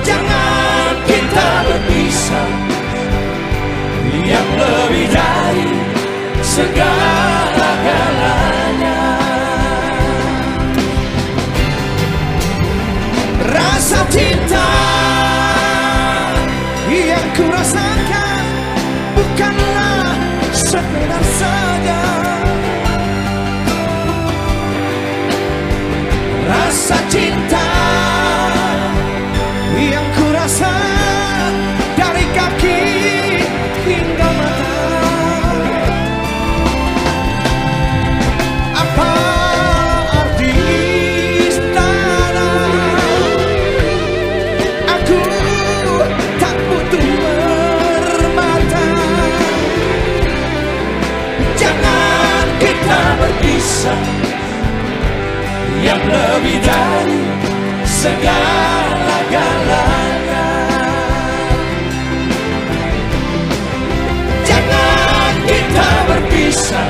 [SPEAKER 5] Jangan kita berpisah, yang lebih dari
[SPEAKER 6] cinta yang ku rasakan bukanlah sekedar saja rasa cinta yang ku rasa dari kaki hingga mata. Apa arti istana? Aku tak butuh permata. Jangan kita berpisah, yang lebih dari segala-galanya. Jangan kita berpisah,